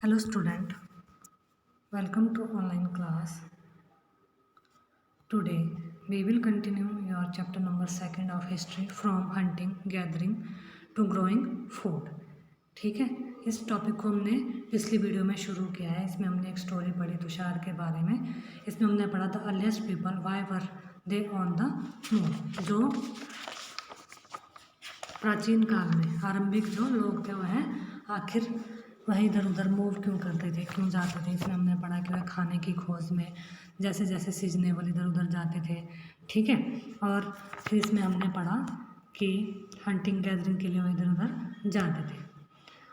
Hello student, welcome to online class. Today we will continue your chapter number 2 of history from hunting, gathering to growing food. ठीक है, इस topic को हमने पिछली video में शुरू किया है। इसमें हमने एक स्टोरी पढ़ी तुषार के बारे में। इसमें हमने पढ़ा था earliest people why were they on the move. जो प्राचीन काल में आरंभिक जो लोग थे वह आखिर वह इधर उधर मूव क्यों करते थे, क्यों जाते थे। इसमें हमने पढ़ा कि वह खाने की खोज में जैसे जैसे सीजनेबल इधर उधर जाते थे, ठीक है। और फिर इसमें हमने पढ़ा कि हंटिंग गैदरिंग के लिए वह इधर उधर जाते थे।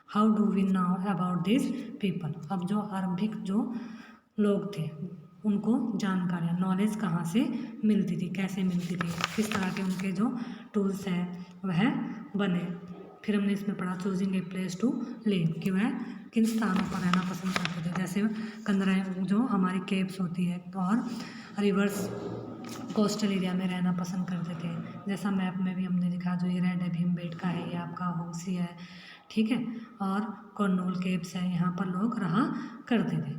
How do we now about this people. अब जो आरंभिक जो लोग थे उनको जानकारियाँ नॉलेज कहाँ से मिलती थी, कैसे मिलती थी, किस तरह के उनके जो टूल्स हैं वह बने। फिर हमने इसमें पढ़ा choosing a place to live कि वह किन स्थानों पर रहना पसंद करते थे। जैसे कंदराएँ जो हमारी केव्स होती है और रिवर्स कोस्टल एरिया में रहना पसंद करते थे। जैसा मैप में भी हमने लिखा, जो ये रेड है भीमबेटका है, ये आपका होक्सी है, ठीक है, और कर्नूल केव्स है, यहाँ पर लोग रहा करते थे।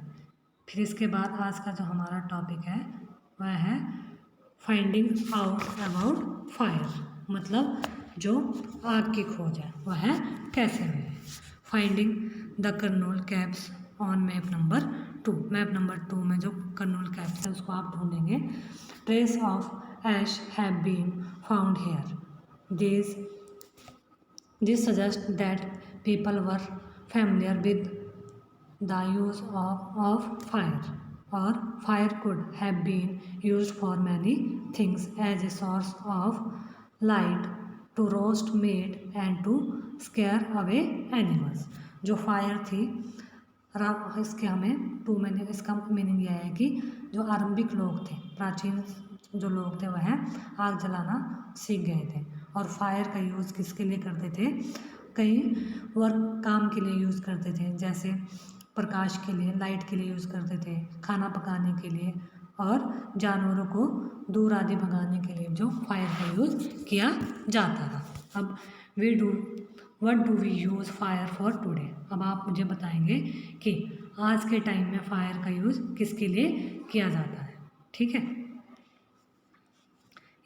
फिर इसके बाद आज का जो हमारा टॉपिक है वह है फाइंडिंग आउट अबाउट फायर, मतलब जो आग की खोज है वह कैसे हुई। Finding the Kurnool caves on map number 2। Map number 2 में जो कर्नूल कैप्स है उसको आप ढूंढेंगे। Trace of ash have been found here. This suggest that people were familiar with the use of fire, or fire could have been used for many things as a source of light, to roast meat and to scare away animals। जो fire थी इसके हमें to में इसका meaning यह है कि जो आरंभिक लोग थे, प्राचीन जो लोग थे वह आग जलाना सीख गए थे। और फायर का यूज़ किसके लिए करते थे, कई वर्क काम के लिए यूज़ करते थे, जैसे प्रकाश के लिए, लाइट के लिए यूज़ करते थे, खाना पकाने के लिए और जानवरों को दूर आदि भगाने के लिए जो फायर का यूज़ किया जाता था। अब what do we use fire for today. अब आप मुझे बताएंगे कि आज के टाइम में फायर का यूज़ किसके लिए किया जाता है, ठीक है।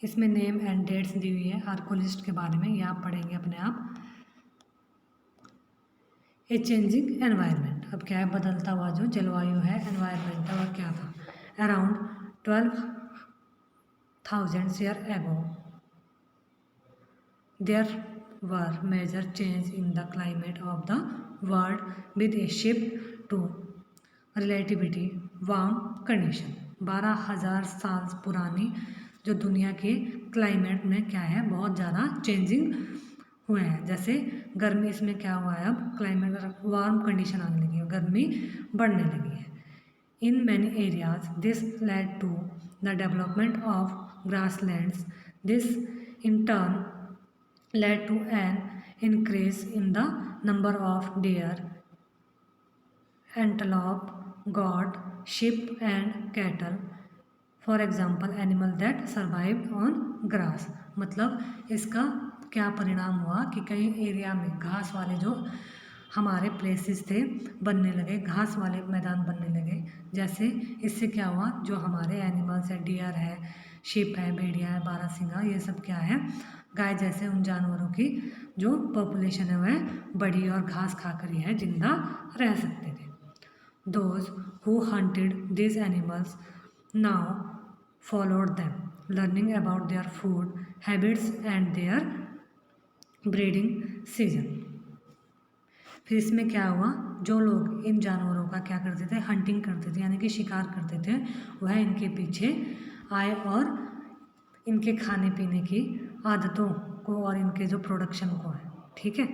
इसमें नेम एंड डेट्स दी हुई है आर्कोलिस्ट के बारे में, ये आप पढ़ेंगे अपने आप। ए चेंजिंग एनवायरनमेंट, अब क्या है, बदलता हुआ जो जलवायु है, एनवायरनमेंट है, वह क्या था। Around 12,000 year ago there were major change in the climate of the world with a shift to relativity warm condition. 12,000 साल पुरानी जो दुनिया के क्लाइमेट में क्या है, बहुत ज़्यादा चेंजिंग हुए हैं। जैसे गर्मी, इसमें क्या हुआ है, अब क्लाइमेट वार्म कंडीशन आने लगी है, गर्मी बढ़ने लगी है। In many areas this led to the development of grasslands. This in turn led to an increase in the number of deer, antelope, goat, sheep and cattle, for example animal that survive on grass. मतलब इसका क्या परिणाम हुआ कि कई area में घास वाले जो हमारे प्लेसेस थे बनने लगे, घास वाले मैदान बनने लगे। जैसे इससे क्या हुआ, जो हमारे एनिमल्स है, डियर है, शिप है, भेड़िया है, बारहसिंगा, ये सब क्या है, गाय जैसे उन जानवरों की जो पॉपुलेशन है वह बड़ी और घास खाकर ही है जिंदा रह सकते थे। Those who hunted these animals now followed them, learning about their food habits and their breeding season. फिर इसमें क्या हुआ, जो लोग इन जानवरों का क्या करते थे, हंटिंग करते थे, यानी कि शिकार करते थे, वह इनके पीछे आए और इनके खाने पीने की आदतों को और इनके जो प्रोडक्शन को है, ठीक है,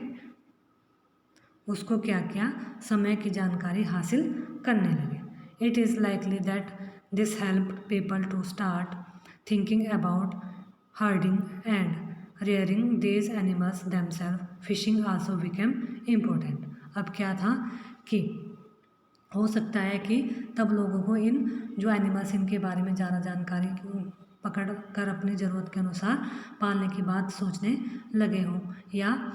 उसको क्या किया, समय की जानकारी हासिल करने लगे। It is likely that this help people to start thinking about herding and rearing these animals themselves. Fishing also became important. अब क्या था कि हो सकता है कि तब लोगों को इन जो एनिमल्स इनके बारे में ज़्यादा जानकारी पकड़ कर अपनी ज़रूरत के अनुसार पालने की बात सोचने लगे हों, या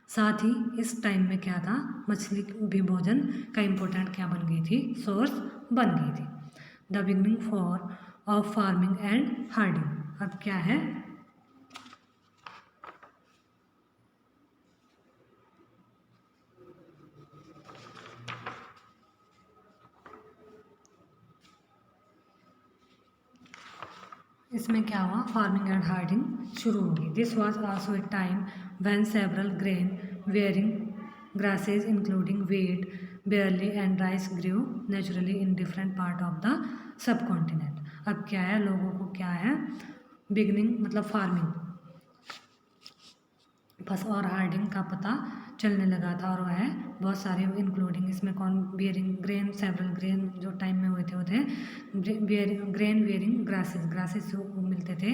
साथ ही इस टाइम में क्या था, मछली भी भोजन का इम्पोर्टेंट क्या बन गई थी, सोर्स बन गई थी। The beginning for of farming and herding. अब क्या है, इसमें क्या हुआ, फार्मिंग एंड हार्डिंग शुरू होगी। This was also a time when several grain wearing grasses including wheat, barley and rice grew naturally in different part of the subcontinent। अब क्या है, लोगों को क्या है, बिगनिंग मतलब फार्मिंग बस और हार्डिंग का पता चलने लगा था, और वह है बहुत सारे इंक्लूडिंग, इसमें कौन, बियरिंग ग्रेन, सेवरल ग्रेन जो टाइम में हुए थे वो थे ग्रेन वेयरिंग ग्रासेस, ग्रासेस जो मिलते थे,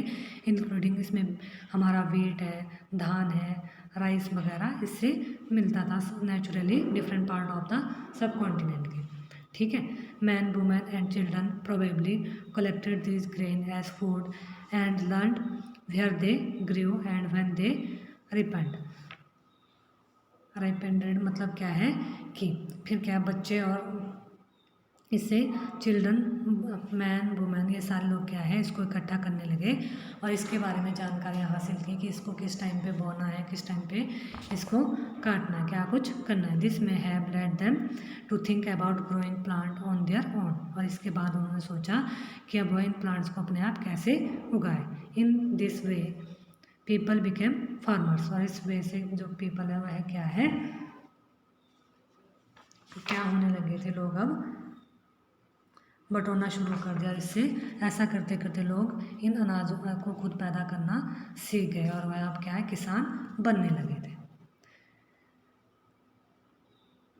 इंक्लूडिंग इसमें हमारा वीट है, धान है, राइस वगैरह इससे मिलता था naturally different part of the subcontinent के। ठीक है, man women and children probably collected this grain as food and learned where they grew and when they ripened. Ripened मतलब क्या है कि फिर क्या, बच्चे और इससे चिल्ड्रन, मैन वुमेन ये सारे लोग क्या है इसको इकट्ठा करने लगे और इसके बारे में जानकारियाँ हासिल की कि इसको किस टाइम पे बोना है, किस टाइम पे इसको काटना है, क्या कुछ करना है। This may have led them to think about growing plant on their own. और इसके बाद उन्होंने सोचा कि अब वह इन प्लांट्स को अपने आप कैसे उगाए। In this way people became farmers. और इस वे से जो पीपल है वह क्या है, क्या होने लगे थे, लोग अब बटोरना शुरू कर दिया। इससे ऐसा करते करते लोग इन अनाजों को खुद पैदा करना सीख गए और वह अब क्या है, किसान बनने लगे थे।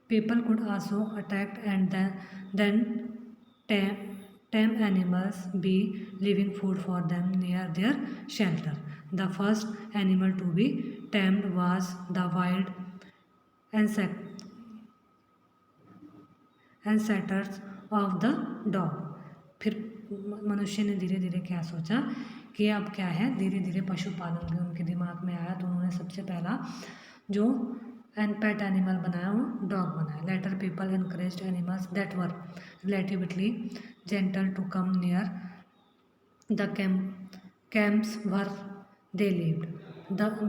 People could also attack and then tame animals, be living food for them near their shelter. The first animal to be tamed was the wild ancestors of the dog। फिर मनुष्य ने धीरे धीरे क्या सोचा कि अब क्या है, धीरे धीरे पशुपालन भी उनके दिमाग में आया, तो उन्होंने सबसे पहला जो पेट एनिमल बनाया वो डॉग बनाया। Later people encouraged animals that were relatively gentle to come near the camps where they lived.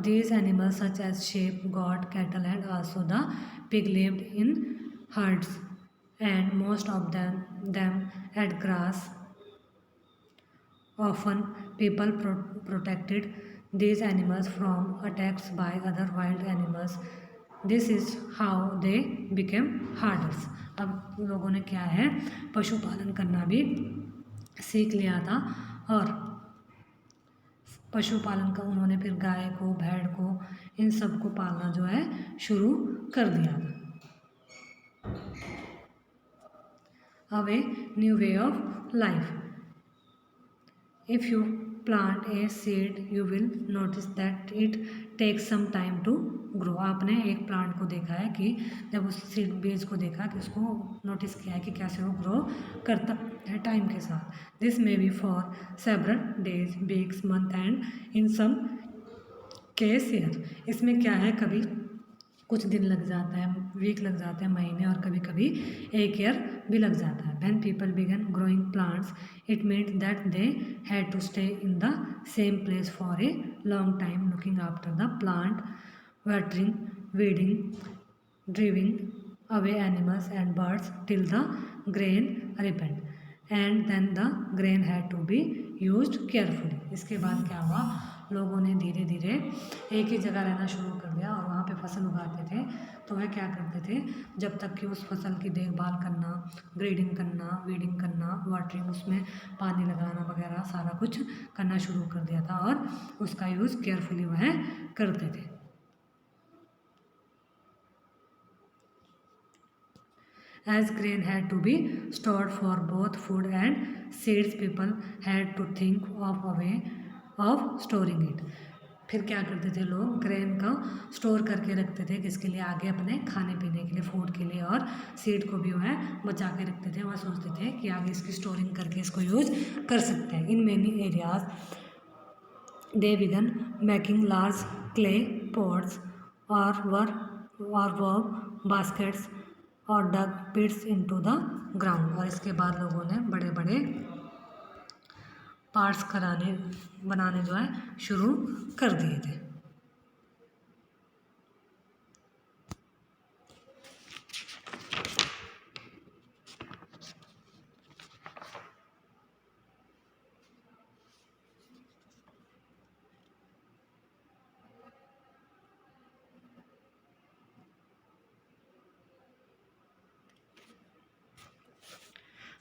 These animals such as sheep, goat, cattle and also the pig lived in herds, and most of them ate grass. Often people protected these animals from attacks by other wild animals. This is how they became herders। अब लोगों ने क्या है, पशुपालन करना भी सीख लिया था और पशुपालन का उन्होंने फिर गाय को, भेड़ को, इन सब को पालना जो है शुरू कर दिया था। अब a new way of life. If you plant a seed, you will notice that it takes some time to grow। आपने एक प्लांट को देखा है कि जब उस सीड बीज को देखा कि उसको नोटिस किया है कि कैसे वो ग्रो करता है टाइम के साथ। This may be for several days, weeks, month and in some case year. इसमें क्या है, कभी कुछ दिन लग जाता है, वीक लग जाते हैं, महीने, और कभी कभी एक ईयर भी लग जाता है। When people began growing plants, it meant that they had to stay in the same place for a long time, looking after the plant, watering, weeding, driving away animals and birds till the grain ripened, and then the grain had to be used carefully। इसके बाद क्या हुआ, लोगों ने धीरे धीरे एक ही जगह रहना शुरू कर दिया और वहाँ पे फसल उगाते थे। तो वह क्या करते थे, जब तक कि उस फसल की देखभाल करना, ग्रेडिंग करना, वीडिंग करना, वाटरिंग, उसमें पानी लगाना वगैरह सारा कुछ करना शुरू कर दिया था और उसका यूज़ केयरफुली वह करते थे। As grain had to be stored for both food and seeds, people had to think of a way of storing it। फिर क्या करते थे लोग, ग्रेन का स्टोर करके रखते थे, किसके लिए, आगे अपने खाने पीने के लिए, फूड के लिए, और सीड को भी वह बचा के रखते थे। वह सोचते थे कि आगे इसकी स्टोरिंग करके इसको यूज कर सकते हैं। In many areas they begin making large clay pots और वर्ब बास्केट्स और डग पिट्स इनटू द ग्राउंड। और इसके बाद लोगों ने बड़े बड़े पार्ट्स बनाने जो है शुरू कर दिए थे।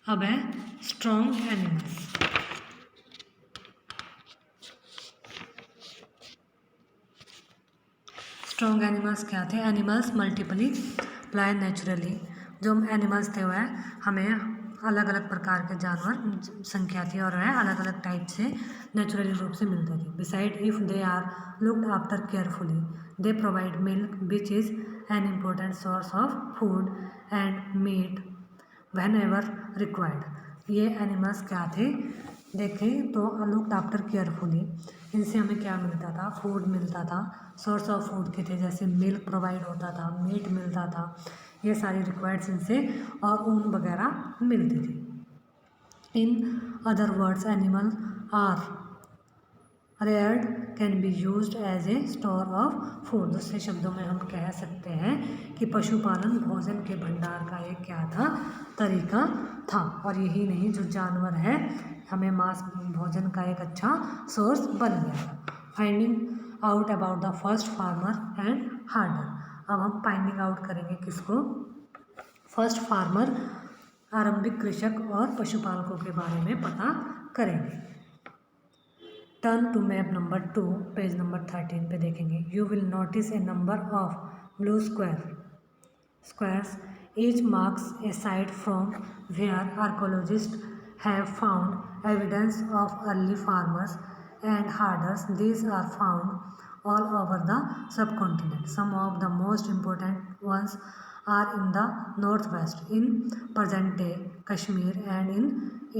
अब है स्ट्रॉन्ग एनिमल्स। स्ट्रॉन्ग एनिमल्स क्या थे? Animals multiply ply naturally. जो एनिमल्स थे वह हमें अलग अलग प्रकार के जानवर संख्या थी और वह अलग अलग टाइप से नेचुरली रूप से मिलते थे। Beside if they are looked after carefully they provide milk which is an important source of food and meat whenever required. ये एनिमल्स क्या थे? देखें तो लुक्ड आफ्टर केयरफुली, इनसे हमें क्या मिलता था? फूड मिलता था। सोर्स ऑफ फूड के थे, जैसे मिल्क प्रोवाइड होता था, मीट मिलता था, ये सारी रिक्वायर्ड्स इनसे, और ऊन वगैरह मिलती थी। In other words animal are reared can be used as a store of food. दूसरे शब्दों में हम कह सकते हैं कि पशुपालन भोजन के भंडार का एक क्या था? तरीका था। और यही नहीं, जो जानवर है हमें मांस भोजन का एक अच्छा सोर्स बन गया था। Finding out about the first farmer and harder. अब हम फाइंडिंग आउट करेंगे किसको? फर्स्ट फार्मर, आरंभिक कृषक और पशुपालकों के बारे में पता करेंगे। Turn to map number 2, page number 13 पे देखेंगे। You will notice a number of blue squares each marks a site from where archaeologists have found evidence of early farmers and herders. These are found all over the subcontinent. Some of the most important ones are in the northwest, in present day Kashmir, and in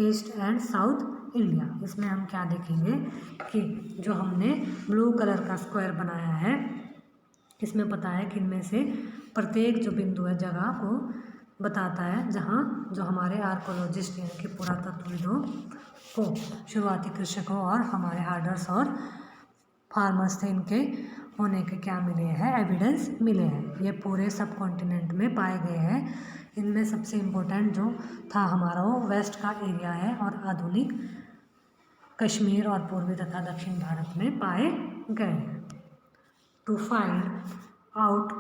east and south India. इसमें हम क्या देखेंगे कि जो हमने blue colour का square बनाया है, इसमें पता है कि इनमें से प्रत्येक जो बिंदु है जगह को बताता है जहाँ जो हमारे आर्कोलॉजिस्ट यानी कि पुरातत्वविदों को, शुरुआती कृषकों और हमारे हार्डर्स और फार्मर्स थे, इनके होने के क्या मिले हैं? एविडेंस मिले हैं। ये पूरे सब कॉन्टिनेंट में पाए गए हैं। इनमें सबसे इम्पोर्टेंट जो था हमारा वो वेस्ट का एरिया है और आधुनिक कश्मीर और पूर्वी तथा दक्षिण भारत में पाए गए हैं। To find out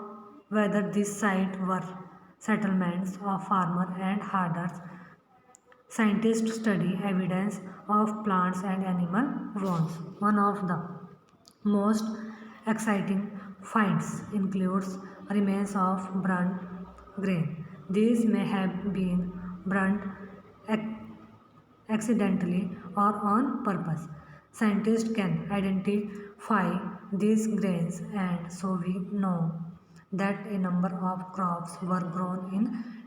whether this site were settlements of farmer and herders, scientists study evidence of plants and animal bones. One of the most exciting finds includes remains of burnt grain. These may have been burnt accidentally or on purpose. Scientists can identify these grains, and so we know that a number of crops were grown in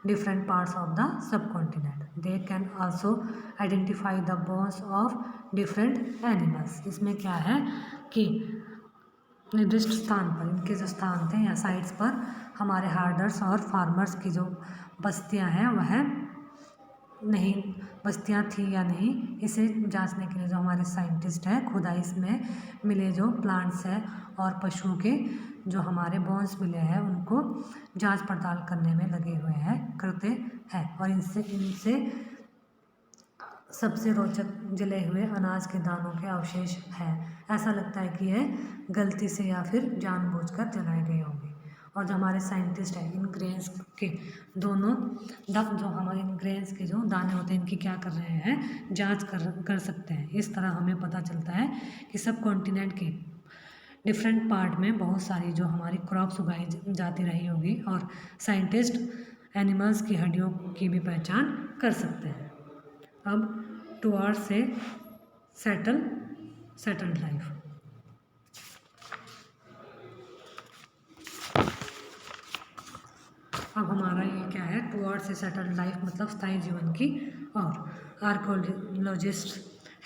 different parts of the subcontinent. They can also identify the bones of different animals. इसमें क्या है कि निर्दिष्ट स्थान पर, इनके जो स्थान थे या साइट्स पर हमारे हार्डर्स और फार्मर्स की जो बस्तियां हैं वह नहीं, बस्तियां थी या नहीं, इसे जांचने के लिए जो हमारे साइंटिस्ट हैं खुदाई में मिले जो प्लांट्स हैं और पशुओं के जो हमारे बोन्स मिले हैं उनको जांच पड़ताल करने में लगे हुए हैं, करते हैं। और इनसे सबसे रोचक जले हुए अनाज के दानों के अवशेष हैं। ऐसा लगता है कि यह गलती से या फिर जानबूझकर जलाए गए होंगे। और जो हमारे साइंटिस्ट हैं इन ग्रेन्स के दोनों जो हमारे इन ग्रेन्स के जो दाने होते हैं इनकी क्या कर रहे हैं? जांच कर सकते हैं। इस तरह हमें पता चलता है कि सब कॉन्टिनेंट के डिफरेंट पार्ट में बहुत सारी जो हमारी क्रॉप्स उगाई जाती रही होगी और साइंटिस्ट एनिमल्स की हड्डियों की भी पहचान कर सकते हैं। अब टुवर्ड्स से सेटल्ड लाइफ। अब हमारा ये क्या है? टुवर्ड्स से सेटल्ड लाइफ मतलब स्थायी जीवन की और archaeologist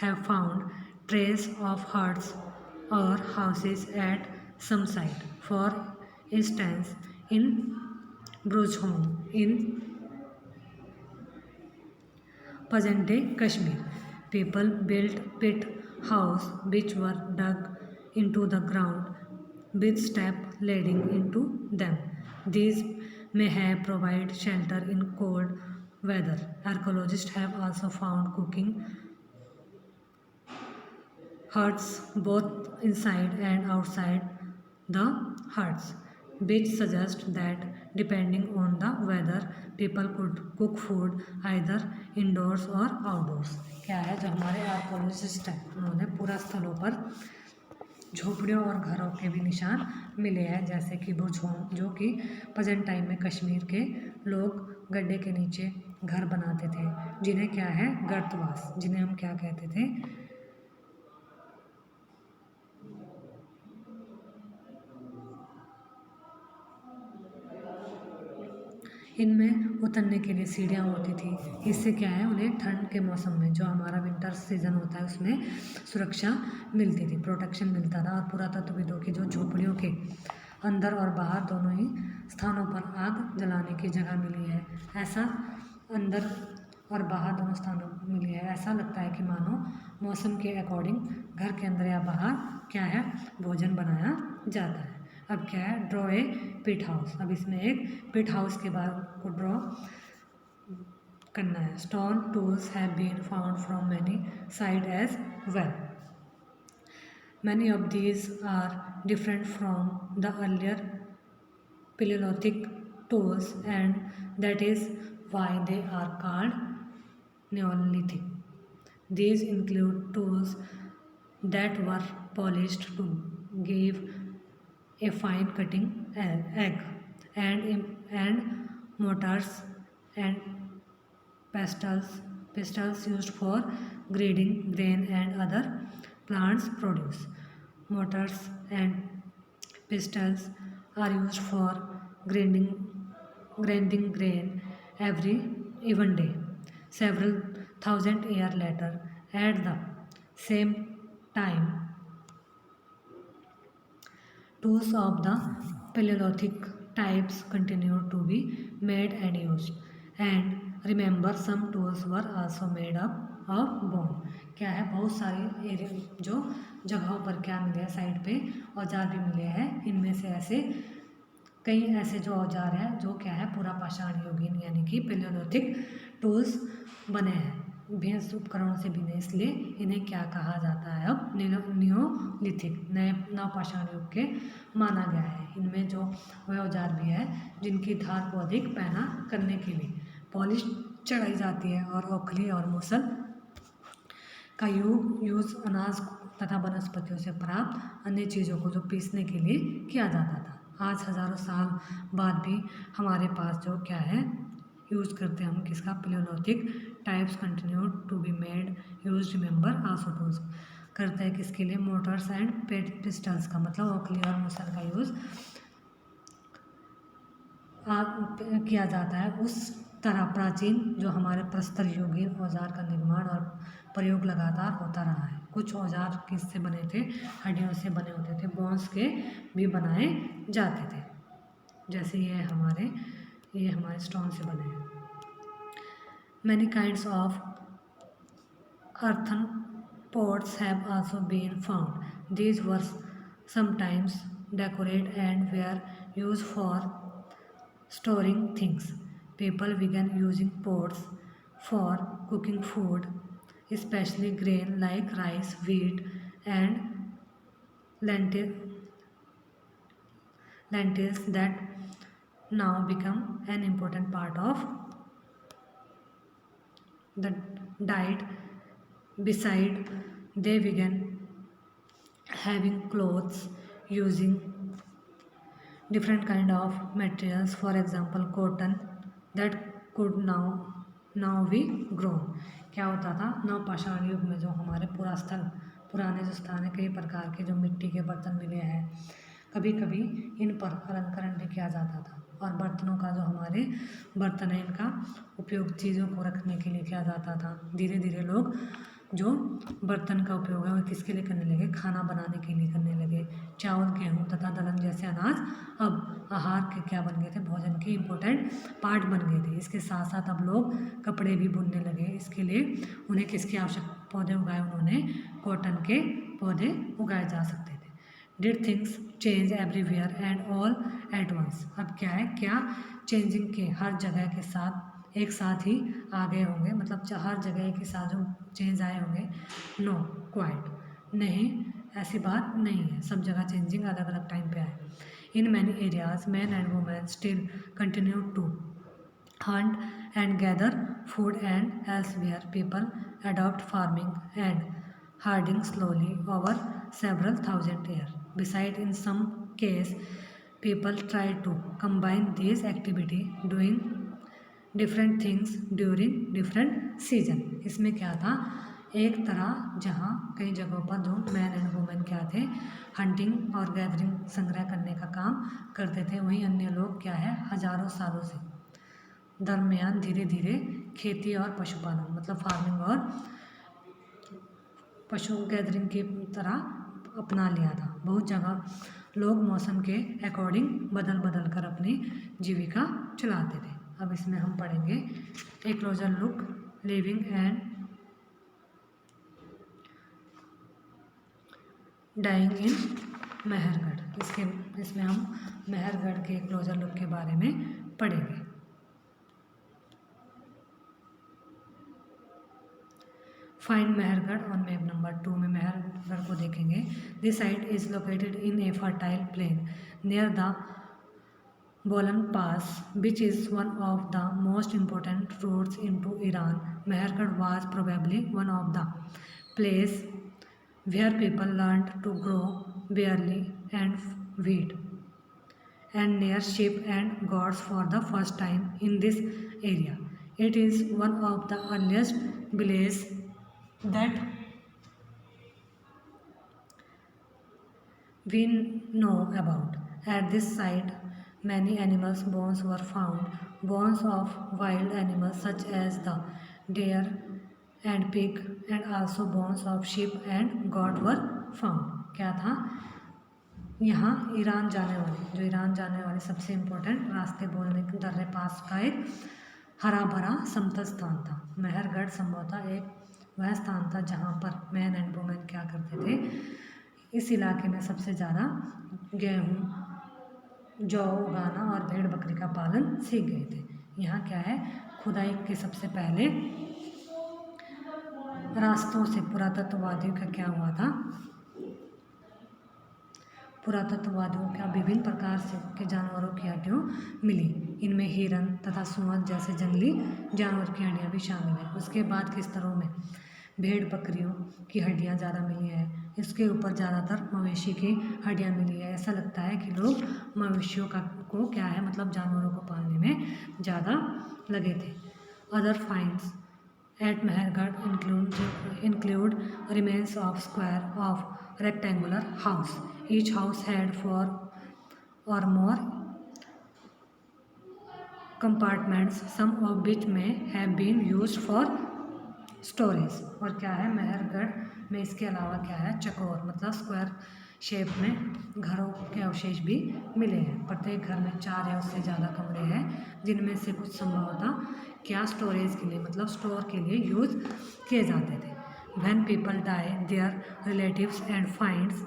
have found trace of huts और houses at some site for instance, in Brojholm, in present-day Kashmir, people built pit houses which were dug into the ground with steps leading into them. These may have provided shelter in cold weather. Archaeologists have also found cooking huts both inside and outside the huts, which suggests that depending on the weather, people could cook food either indoors or outdoors. क्या है, जो हमारे archaeologist हैं उन्होंने पूरा स्थलों पर झोपड़ियों और घरों के भी निशान मिले हैं, जैसे कि बुरझोम, जो कि प्रेजेंट टाइम में कश्मीर के लोग गड्ढे के नीचे घर बनाते थे, जिन्हें क्या है गर्तवास, जिन्हें हम क्या कहते थे, इनमें उतरने के लिए सीढ़ियाँ होती थी। इससे क्या है, उन्हें ठंड के मौसम में, जो हमारा विंटर सीजन होता है, उसमें सुरक्षा मिलती थी, प्रोटेक्शन मिलता था। और पुरातत्वविदों की जो झोपड़ियों के अंदर और बाहर दोनों ही स्थानों पर आग जलाने की जगह मिली है। ऐसा अंदर और बाहर दोनों स्थानों पर मिली है। ऐसा लगता है कि मानो मौसम के अकॉर्डिंग घर के अंदर या बाहर क्या है, भोजन बनाया जाता है। अब क्या है, ड्रॉ ए पिट हाउस। अब इसमें एक पिट हाउस के बाद को ड्रॉ करना है। Stone tools have been found from many sites as well. Many of these are different from the earlier Paleolithic tools, and that is why they are called Neolithic. These include tools that were polished to give a fine cutting edge, and mortars and pestles used for grinding grain and other plants produce. Mortars and pestles are used for grinding grain every even day. Several thousand years later, at the same time, tools of the Paleolithic types continue to be made and used. And remember, some tools were also made up of bone. क्या है, बहुत सारे area जो जगहों पर क्या मिले हैं, साइड पे औजार भी मिले हैं। इनमें से ऐसे कई ऐसे जो औजार हैं जो क्या है पूरा पाषाण युगीन यानी कि पेलियोलिथिक टूल्स बने हैं, भेष उपकरणों से बने, इसलिए इन्हें क्या कहा जाता है, अब नियोलिथिक नए नवपाषाण युग के माना गया है। इनमें जो वह औजार भी है जिनकी धार को अधिक पैना करने के लिए पॉलिश चढ़ाई जाती है, और ओखली और मूसल का यूज अनाज तथा वनस्पतियों से प्राप्त अन्य चीज़ों को जो पीसने के लिए किया जाता था। आज हज़ारों साल बाद भी हमारे पास जो क्या है यूज करते हैं हम किसका, palaeolithic types continue to be made use. Remember also tools करते हैं किसके लिए, मोटर्स एंड पिस्टल्स का, मतलब ओखली और मूसल का यूज़ किया जाता है। उस तरह प्राचीन जो हमारे प्रस्तर युगीन औजार का निर्माण और प्रयोग लगातार होता रहा है। कुछ औजार किससे बने थे, हड्डियों से बने होते थे, बोन्स के भी बनाए जाते थे, जैसे ये हमारे स्टोन से बने हैं। Many kinds of earthen pots have also been found. These were sometimes decorated and were used for storing things. People began using pots for cooking food, especially grain like rice, wheat, and lentils that now become an important part of the diet. Beside, they began having clothes using different kind of materials, for example cotton, that could now be grown. क्या होता था, नवपाषाण युग में जो हमारे पुराने जो स्थान है, कई प्रकार के जो मिट्टी के बर्तन मिले हैं, कभी कभी इन पर अलंकरण भी किया जाता था, और बर्तनों का जो हमारे बर्तन है इनका उपयोग चीज़ों को रखने के लिए किया जाता था। धीरे धीरे लोग जो बर्तन का उपयोग है वो किसके लिए करने लगे, खाना बनाने के लिए करने लगे। चावल, गेहूँ तथा दलहन जैसे अनाज अब आहार के क्या बन गए थे, भोजन के इम्पोर्टेंट पार्ट बन गए थे। इसके साथ साथ अब लोग कपड़े भी बुनने लगे। इसके लिए उन्हें किसके आवश्यक पौधे उगाए, उन्होंने कॉटन के पौधे उगाए जा सकते थे। Did things change everywhere and all at once. अब क्या है, क्या चेंजिंग के हर जगह के साथ एक साथ ही आ गए होंगे, मतलब हर जगह के साथ जो चेंज आए होंगे। नो क्वाइट, नहीं, ऐसी बात नहीं है, सब जगह चेंजिंग अलग अलग टाइम पे आए। In many areas man and women still continue to hunt and gather food, and elsewhere people adopt farming and herding slowly over several thousand years. Besides, in some case, people try to combine these activity doing different things during different season. इसमें क्या था, एक तरह जहाँ कई जगहों पर जो मैन एंड वुमेन क्या थे, हंटिंग और गैदरिंग संग्रह करने का काम करते थे, वहीं अन्य लोग क्या है, हजारों सालों से दरमियान धीरे धीरे खेती और पशुपालन, मतलब फार्मिंग और पशु गैदरिंग की तरह अपना लिया था। बहुत जगह लोग मौसम के अकॉर्डिंग बदल बदल कर अपनी जीविका चलाते थे। अब इसमें हम पढ़ेंगे a closer look living and dying in Mehrgarh. इसमें हम मेहरगढ़ के क्लोजर लुक के बारे में पढ़ेंगे। Find Mehrgarh on map number 2 में मेहरगढ़ को देखेंगे। This site is located in A fertile plain near the बोलन पास which is one of the most important routes into Iran. Mehergarh was probably one of the place where people learned to grow barley and wheat and near sheep and goats for the first time in this area. It is one of the earliest villages that we know about. At this site, many animals' bones were found. Bones of wild animals such as the deer and pig, and also bones of sheep and goat were found. क्या था, यहाँ Iran जाने वाले सबसे important रास्ते बोलने के दर्रे पास का एक हरा भरा समतल स्थान था। मेहरगढ़ संभवतः एक वह स्थान था जहाँ पर मैन एंड वुमेन क्या करते थे, इस इलाके में सबसे ज़्यादा गेहूँ, जौ उगाना और भेड़ बकरी का पालन सीख गए थे। यहाँ क्या है, खुदाई के सबसे पहले रास्तों से पुरातत्ववादियों का क्या हुआ था, पुरातत्ववादियों का विभिन्न प्रकार से के जानवरों की हड्डियाँ मिली। इनमें हिरन तथा सुअर जैसे जंगली जानवर की हड्डियाँ भी शामिल हैं। उसके बाद के स्तरों में भेड़ बकरियों की हड्डियाँ ज़्यादा मिली है। इसके ऊपर ज़्यादातर मवेशी की हड्डियाँ मिली है। ऐसा लगता है कि लोग मवेशियों को क्या है, मतलब जानवरों को पालने में ज़्यादा लगे थे। Other finds at Mehrgarh include remains of square of rectangular house. Each house had 4 or more compartments, some of which may have been used for storage. और क्या है, मेहरगढ़ में इसके अलावा क्या है, चकोर मतलब स्क्वायर शेप में घरों के अवशेष भी मिले हैं। प्रत्येक घर में 4 या उससे ज़्यादा कमरे हैं, जिनमें से कुछ संभवतः क्या स्टोरेज के लिए, मतलब स्टोर के लिए यूज़ किए जाते थे। When people die their relatives and friends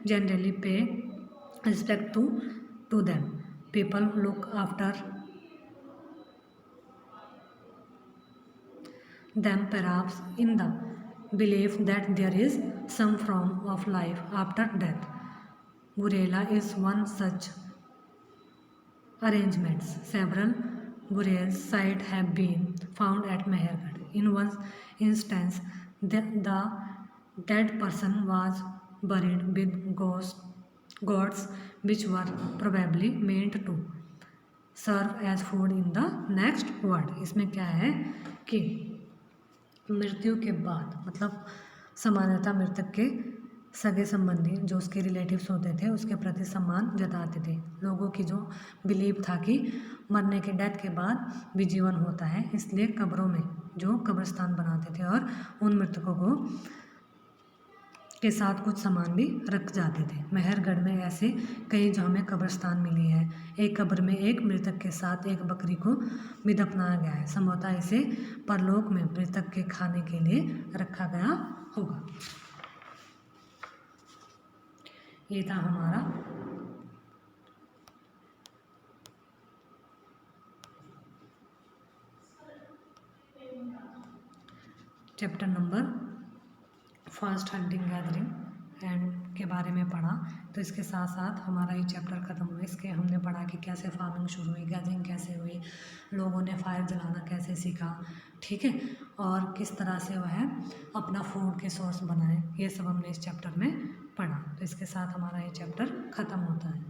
generally pay respect to them. People look after them perhaps in the belief that there is some form of life after death. Burial is one such arrangements. Several burial sites have been found at Mehergarh. In one instance, the dead person was buried with goats which were probably meant to serve as food in the next world. इसमें क्या है कि मृत्यु के बाद, मतलब सामान्यतः मृतक के सगे संबंधी जो उसके रिलेटिव्स होते थे उसके प्रति सम्मान जताते थे। लोगों की जो बिलीव था कि मरने के डेथ के बाद भी जीवन होता है, इसलिए कब्रों में जो कब्रिस्तान बनाते थे और उन मृतकों को के साथ कुछ सामान भी रख जाते थे। मेहरगढ़ में ऐसे कई जगह कब्रिस्तान मिली है। एक कब्र में एक मृतक के साथ एक बकरी को भी दफनाया गया है। संभवतः इसे परलोक में मृतक के खाने के लिए रखा गया होगा। ये था हमारा chapter number first hunting gathering and के बारे में पढ़ा। तो इसके साथ साथ हमारा ये चैप्टर ख़त्म हुआ। इसके हमने पढ़ा कि कैसे फार्मिंग शुरू हुई, गैदरिंग कैसे हुई, लोगों ने फायर जलाना कैसे सीखा, ठीक है, और किस तरह से वह अपना फूड के सोर्स बनाए, ये सब हमने इस चैप्टर में पढ़ा। तो इसके साथ हमारा ये चैप्टर ख़त्म होता है।